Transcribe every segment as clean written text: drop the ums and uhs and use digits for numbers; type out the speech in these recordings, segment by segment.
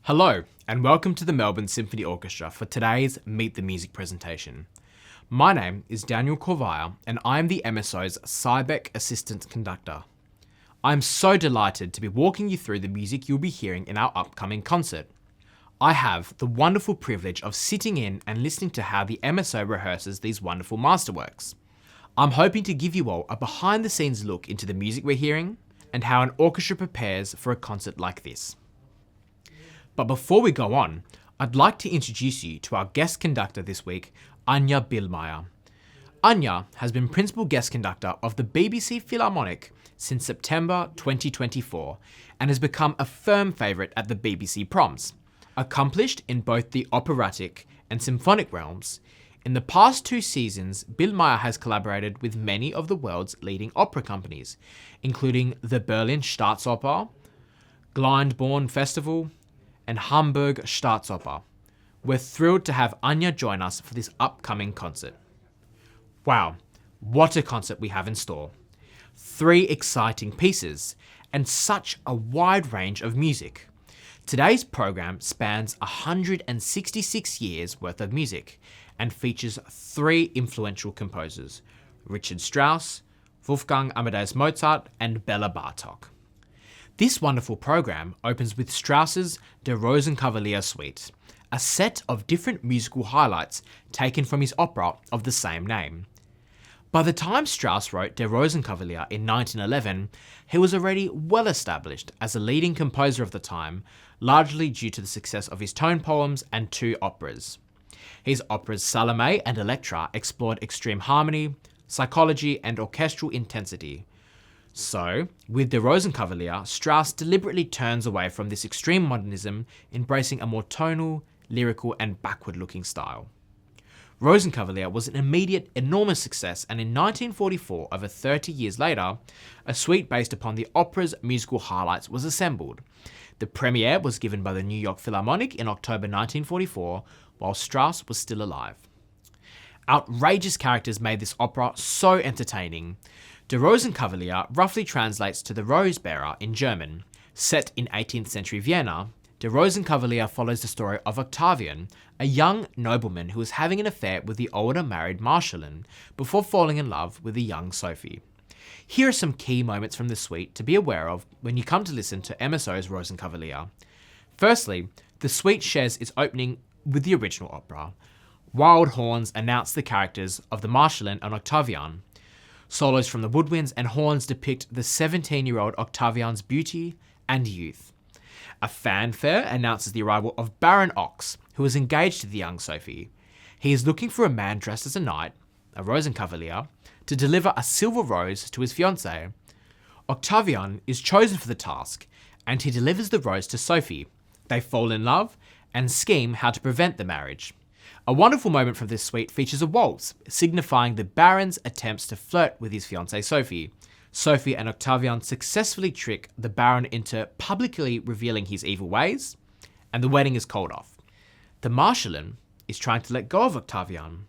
Hello, and welcome to the Melbourne Symphony Orchestra for today's Meet the Music presentation. My name is Daniel Corvaia, and I am the MSO's Cybec Assistant Conductor. I am so delighted to be walking you through the music you'll be hearing in our upcoming concert. I have the wonderful privilege of sitting in and listening to how the MSO rehearses these wonderful masterworks. I'm hoping to give you all a behind-the-scenes look into the music we're hearing and how an orchestra prepares for a concert like this. But before we go on, I'd like to introduce you to our guest conductor this week, Anja Billmeier. Anja has been principal guest conductor of the BBC Philharmonic since September 2024 and has become a firm favourite at the BBC Proms. Accomplished in both the operatic and symphonic realms, in the past 2 seasons, Billmeier has collaborated with many of the world's leading opera companies, including the Berlin Staatsoper, Glyndebourne Festival, and Hamburg Staatsoper. We're thrilled to have Anja join us for this upcoming concert. Wow, what a concert we have in store. 3 exciting pieces, and such a wide range of music. Today's program spans 166 years worth of music and features 3 influential composers, Richard Strauss, Wolfgang Amadeus Mozart, and Bela Bartók. This wonderful program opens with Strauss's Der Rosenkavalier Suite, a set of different musical highlights taken from his opera of the same name. By the time Strauss wrote Der Rosenkavalier in 1911, he was already well established as a leading composer of the time, largely due to the success of his tone poems and 2 operas. His operas Salome and Electra explored extreme harmony, psychology, and orchestral intensity. So, with Der Rosenkavalier, Strauss deliberately turns away from this extreme modernism, embracing a more tonal, lyrical, and backward-looking style. Rosenkavalier was an immediate, enormous success, and in 1944, over 30 years later, a suite based upon the opera's musical highlights was assembled. The premiere was given by the New York Philharmonic in October 1944, while Strauss was still alive. Outrageous characters made this opera so entertaining. Der Rosenkavalier roughly translates to the Rose Bearer in German. Set in 18th century Vienna, Der Rosenkavalier follows the story of Octavian, a young nobleman who is having an affair with the older married Marschallin before falling in love with the young Sophie. Here are some key moments from the suite to be aware of when you come to listen to MSO's Rosenkavalier. Firstly, the suite shares its opening with the original opera. Wild horns announce the characters of the Marschallin and Octavian. Solos from the woodwinds and horns depict the 17-year-old Octavian's beauty and youth. A fanfare announces the arrival of Baron Ochs, who is engaged to the young Sophie. He is looking for a man dressed as a knight, a Rosenkavalier, to deliver a silver rose to his fiancée. Octavian is chosen for the task, and he delivers the rose to Sophie. They fall in love and scheme how to prevent the marriage. A wonderful moment from this suite features a waltz, signifying the Baron's attempts to flirt with his fiancée Sophie. Sophie and Octavian successfully trick the Baron into publicly revealing his evil ways, and the wedding is called off. The Marschallin is trying to let go of Octavian.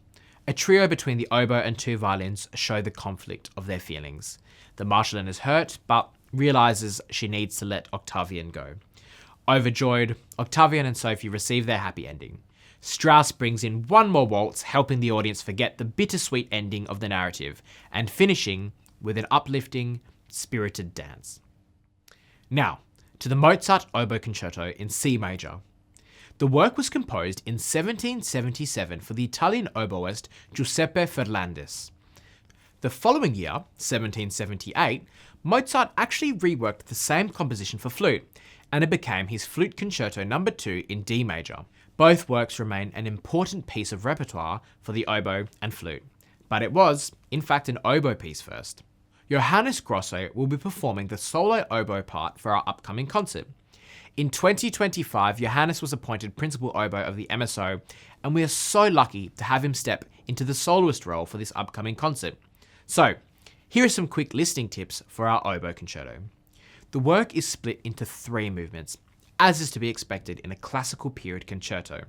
A trio between the oboe and 2 violins show the conflict of their feelings. The Marschallin is hurt, but realizes she needs to let Octavian go. Overjoyed, Octavian and Sophie receive their happy ending. Strauss brings in one more waltz, helping the audience forget the bittersweet ending of the narrative, and finishing with an uplifting, spirited dance. Now, to the Mozart Oboe Concerto in C major. The work was composed in 1777 for the Italian oboist Giuseppe Ferlandis. The following year, 1778, Mozart actually reworked the same composition for flute, and it became his Flute Concerto No. 2 in D major. Both works remain an important piece of repertoire for the oboe and flute, but it was, in fact, an oboe piece first. Johannes Grosso will be performing the solo oboe part for our upcoming concert. In 2025, Johannes was appointed Principal Oboe of the MSO, and we are so lucky to have him step into the soloist role for this upcoming concert. So, here are some quick listening tips for our oboe concerto. The work is split into 3 movements, as is to be expected in a classical period concerto.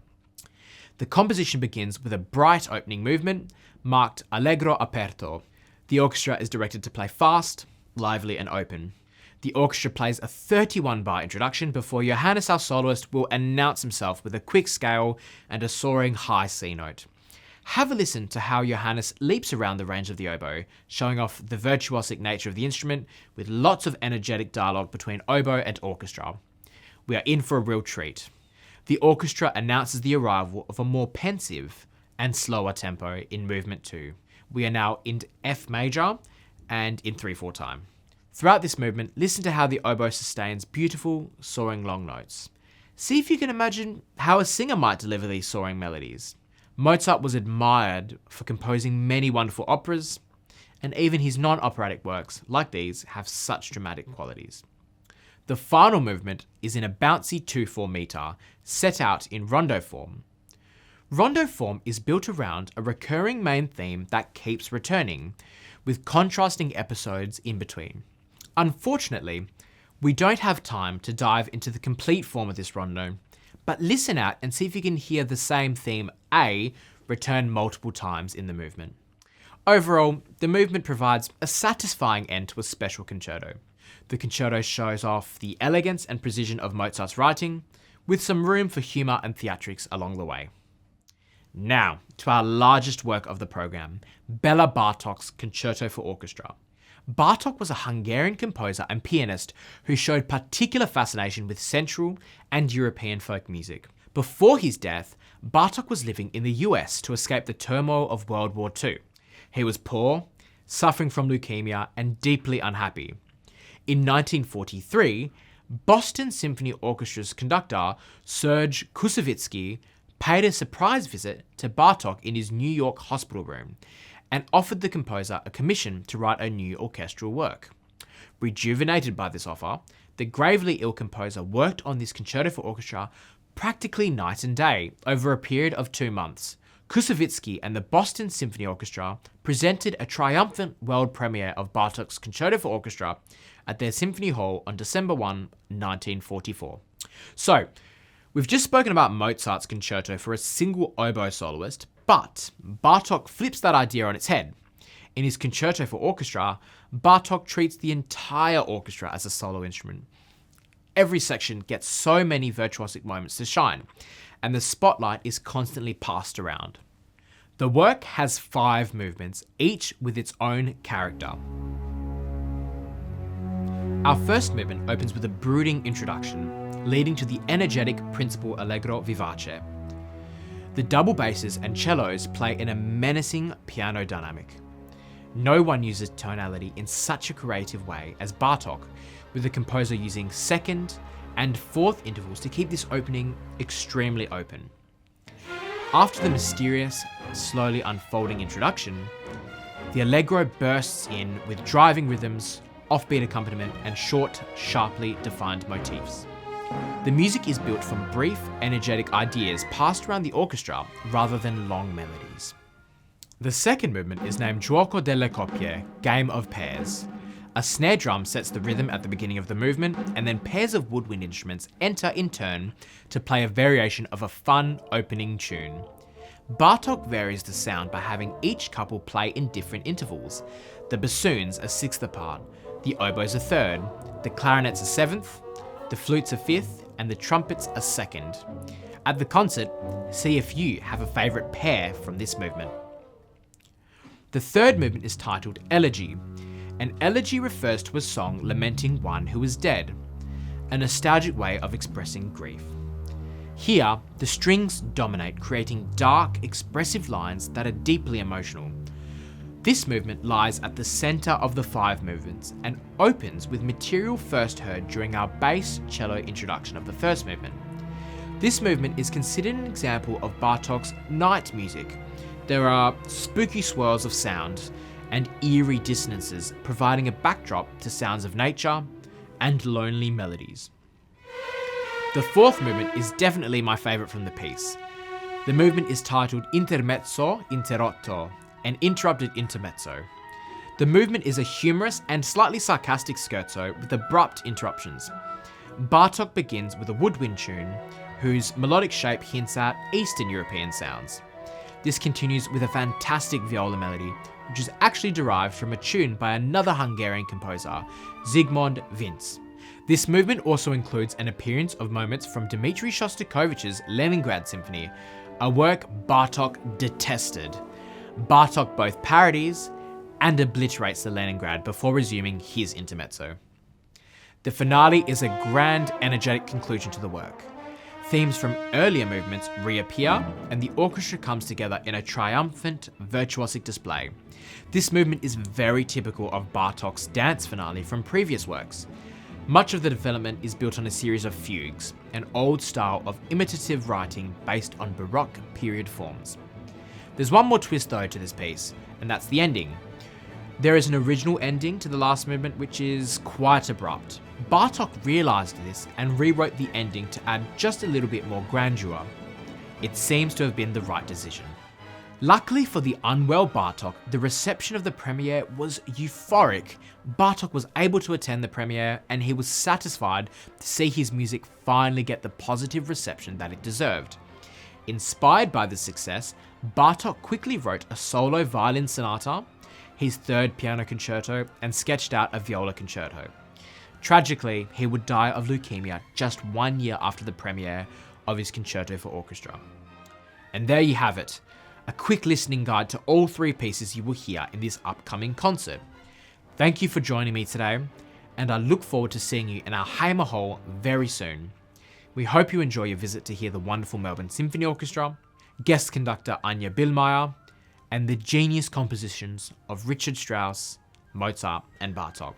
The composition begins with a bright opening movement, marked Allegro aperto. The orchestra is directed to play fast, lively, and open. The orchestra plays a 31-bar introduction before Johannes, our soloist, will announce himself with a quick scale and a soaring high C note. Have a listen to how Johannes leaps around the range of the oboe, showing off the virtuosic nature of the instrument with lots of energetic dialogue between oboe and orchestra. We are in for a real treat. The orchestra announces the arrival of a more pensive and slower tempo in movement 2. We are now in F major and in 3/4 time. Throughout this movement, listen to how the oboe sustains beautiful, soaring long notes. See if you can imagine how a singer might deliver these soaring melodies. Mozart was admired for composing many wonderful operas, and even his non-operatic works, like these, have such dramatic qualities. The final movement is in a bouncy 2/4 meter, set out in rondo form. Rondo form is built around a recurring main theme that keeps returning, with contrasting episodes in between. Unfortunately, we don't have time to dive into the complete form of this rondo, but listen out and see if you can hear the same theme A return multiple times in the movement. Overall, the movement provides a satisfying end to a special concerto. The concerto shows off the elegance and precision of Mozart's writing, with some room for humour and theatrics along the way. Now, to our largest work of the program, Bela Bartók's Concerto for Orchestra. Bartók was a Hungarian composer and pianist who showed particular fascination with Central and European folk music. Before his death, Bartók was living in the US to escape the turmoil of World War II. He was poor, suffering from leukemia, and deeply unhappy. In 1943, Boston Symphony Orchestra's conductor, Serge Koussevitzky, paid a surprise visit to Bartók in his New York hospital room and offered the composer a commission to write a new orchestral work. Rejuvenated by this offer, the gravely ill composer worked on this concerto for orchestra practically night and day over a period of 2 months. Koussevitzky and the Boston Symphony Orchestra presented a triumphant world premiere of Bartók's Concerto for Orchestra at their Symphony Hall on December 1, 1944. So, we've just spoken about Mozart's concerto for a single oboe soloist, but Bartók flips that idea on its head. In his Concerto for Orchestra, Bartók treats the entire orchestra as a solo instrument. Every section gets so many virtuosic moments to shine, and the spotlight is constantly passed around. The work has 5 movements, each with its own character. Our first movement opens with a brooding introduction, leading to the energetic Principal Allegro Vivace. The double basses and cellos play in a menacing piano dynamic. No one uses tonality in such a creative way as Bartók, with the composer using 2nd and 4th intervals to keep this opening extremely open. After the mysterious, slowly unfolding introduction, the Allegro bursts in with driving rhythms, offbeat accompaniment, and short, sharply defined motifs. The music is built from brief, energetic ideas passed around the orchestra rather than long melodies. The second movement is named Gioco delle Coppie, Game of Pairs. A snare drum sets the rhythm at the beginning of the movement, and then pairs of woodwind instruments enter in turn to play a variation of a fun opening tune. Bartók varies the sound by having each couple play in different intervals. The bassoons are 1/6 apart, the oboes are 1/3, the clarinets are 7th, the flutes are 5th, and the trumpets are 2nd. At the concert, see if you have a favourite pair from this movement. The third movement is titled Elegy. An elegy refers to a song lamenting one who is dead, a nostalgic way of expressing grief. Here, the strings dominate, creating dark, expressive lines that are deeply emotional. This movement lies at the centre of the 5 movements and opens with material first heard during our bass cello introduction of the first movement. This movement is considered an example of Bartók's night music. There are spooky swirls of sound and eerie dissonances, providing a backdrop to sounds of nature and lonely melodies. The 4th movement is definitely my favourite from the piece. The movement is titled Intermezzo Interrotto, an interrupted intermezzo. The movement is a humorous and slightly sarcastic scherzo with abrupt interruptions. Bartók begins with a woodwind tune, whose melodic shape hints at Eastern European sounds. This continues with a fantastic viola melody, which is actually derived from a tune by another Hungarian composer, Zsigmond Vince. This movement also includes an appearance of moments from Dmitri Shostakovich's Leningrad Symphony, a work Bartók detested. Bartók both parodies and obliterates the Leningrad before resuming his intermezzo. The finale is a grand, energetic conclusion to the work. Themes from earlier movements reappear, and the orchestra comes together in a triumphant, virtuosic display. This movement is very typical of Bartók's dance finale from previous works. Much of the development is built on a series of fugues, an old style of imitative writing based on Baroque period forms. There's one more twist though to this piece, and that's the ending. There is an original ending to the last movement which is quite abrupt. Bartók realised this and rewrote the ending to add just a little bit more grandeur. It seems to have been the right decision. Luckily for the unwell Bartók, the reception of the premiere was euphoric. Bartók was able to attend the premiere and he was satisfied to see his music finally get the positive reception that it deserved. Inspired by this success, Bartók quickly wrote a solo violin sonata, his third piano concerto, and sketched out a viola concerto. Tragically, he would die of leukemia just 1 year after the premiere of his concerto for orchestra. And there you have it, a quick listening guide to all three pieces you will hear in this upcoming concert. Thank you for joining me today, and I look forward to seeing you in our Hamer Hall very soon. We hope you enjoy your visit to hear the wonderful Melbourne Symphony Orchestra, guest conductor Anja Billmeier, and the genius compositions of Richard Strauss, Mozart, and Bartók.